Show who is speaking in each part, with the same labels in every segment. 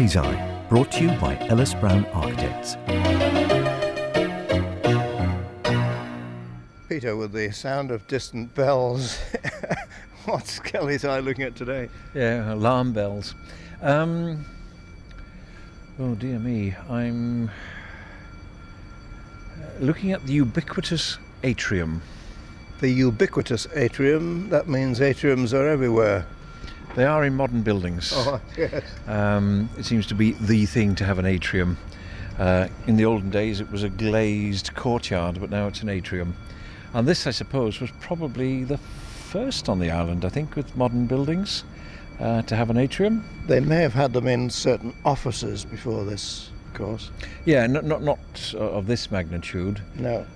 Speaker 1: Design, brought to you by Ellis Brown Architects.
Speaker 2: Peter, with the sound of distant bells, what's Kelly's eye looking at today?
Speaker 3: Yeah, alarm bells. Oh dear me, I'm looking at the ubiquitous atrium.
Speaker 2: The ubiquitous atrium, that means atriums are everywhere.
Speaker 3: They are in modern buildings.
Speaker 2: Oh, yes.
Speaker 3: It seems to be the thing to have an atrium. In the olden days it was a glazed courtyard, but now it's an atrium. And this, I suppose, was probably the first on the island, I think, with modern buildings to have an atrium.
Speaker 2: They may have had them in certain offices before this, of course.
Speaker 3: Yeah, not of this magnitude.
Speaker 2: No.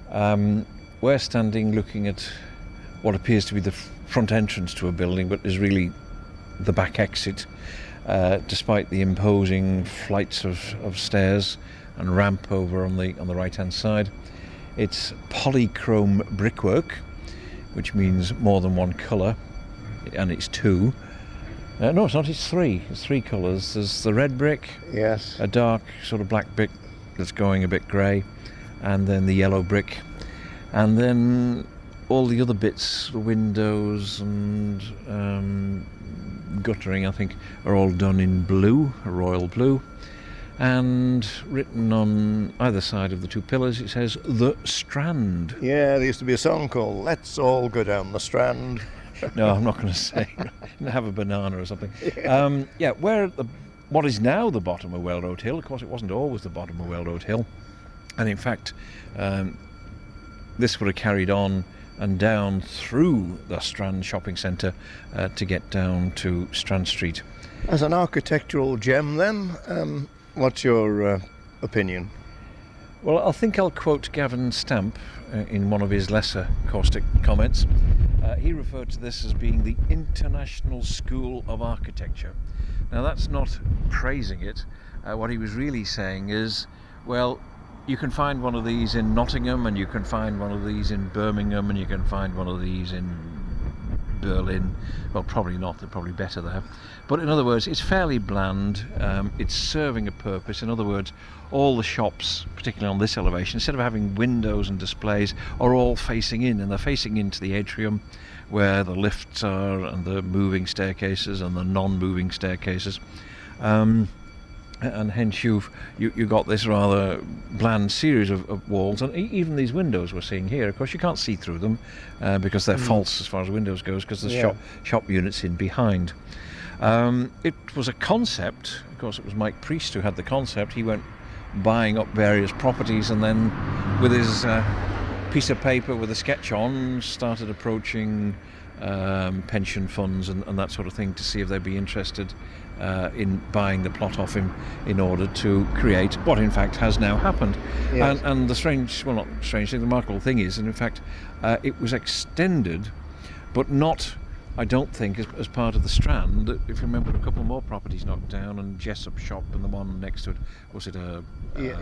Speaker 3: We're standing looking at what appears to be the front entrance to a building, but is really the back exit, despite the imposing flights of stairs and ramp over on the right-hand side. It's polychrome brickwork, which means more than one colour, and it's two. No, it's not, it's three. It's three colours. There's the red brick,
Speaker 2: Yes.
Speaker 3: a dark sort of black brick that's going a bit grey, and then the yellow brick, and then all the other bits, the windows and guttering, I think, are all done in blue, a royal blue. And written on either side of the two pillars, it says The Strand.
Speaker 2: Yeah, there used to be a song called Let's All Go Down the Strand.
Speaker 3: No, I'm not going to say. Have a banana or something. Where what is now the bottom of Well Road Hill. Of course, it wasn't always the bottom of Well Road Hill. And in fact, this would have carried on and down through the Strand Shopping Centre to get down to Strand Street.
Speaker 2: As an architectural gem then, what's your opinion?
Speaker 3: Well, I think I'll quote Gavin Stamp in one of his lesser caustic comments. He referred to this as being the International School of Architecture. Now, that's not praising it. What he was really saying is, well, you can find one of these in Nottingham, and you can find one of these in Birmingham, and you can find one of these in Berlin. Well, probably not, they're probably better there. But in other words, it's fairly bland, it's serving a purpose. In other words, all the shops, particularly on this elevation, instead of having windows and displays, are all facing in, and they're facing into the atrium where the lifts are, and the moving staircases and the non-moving staircases. And hence you got this rather bland series of walls, and even these windows we're seeing here, of course you can't see through them because they're false as far as windows goes, because there's shop units in behind. It was a concept, of course it was Mike Priest who had the concept. He went buying up various properties, and then with his piece of paper with a sketch on, started approaching pension funds and that sort of thing to see if they'd be interested in buying the plot off him in order to create what in fact has now happened.
Speaker 2: Yes.
Speaker 3: And the not strange thing, the remarkable thing is, and in fact it was extended, but not, I don't think, as part of the Strand. If you remember, a couple more properties knocked down, and Jessup Shop and the one next to it, was it a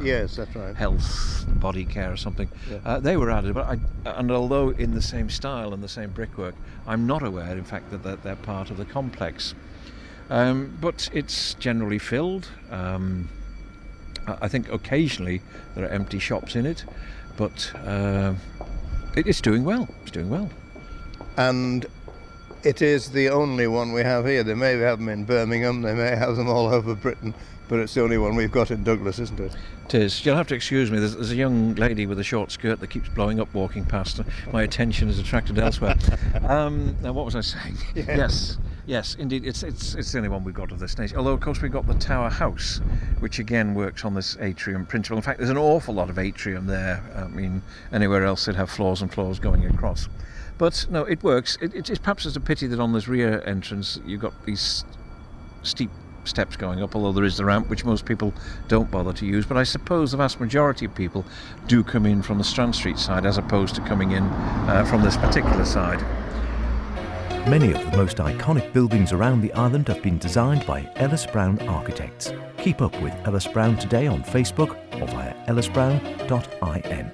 Speaker 2: yes, that's right.
Speaker 3: health body care or something?
Speaker 2: Yeah.
Speaker 3: They were added, but and although in the same style and the same brickwork, I'm not aware in fact that they're part of the complex. But it's generally filled. I think occasionally there are empty shops in it, but it's doing well. It's doing well.
Speaker 2: And it is the only one we have here. They may have them in Birmingham, they may have them all over Britain, but it's the only one we've got in Douglas, isn't it?
Speaker 3: It is. You'll have to excuse me. There's a young lady with a short skirt that keeps blowing up walking past. My attention is attracted elsewhere. Now, what was I saying?
Speaker 2: Yeah.
Speaker 3: Yes, indeed. It's the only one we've got of this stage. Although, of course, we've got the Tower House, which again works on this atrium principle. In fact, there's an awful lot of atrium there. I mean, anywhere else they'd have floors and floors going across. But no, it works. It's perhaps just a pity that on this rear entrance you've got these steep steps going up, although there is the ramp, which most people don't bother to use. But I suppose the vast majority of people do come in from the Strand Street side as opposed to coming in from this particular side.
Speaker 1: Many of the most iconic buildings around the island have been designed by Ellis Brown Architects. Keep up with Ellis Brown today on Facebook or via ellisbrown.in.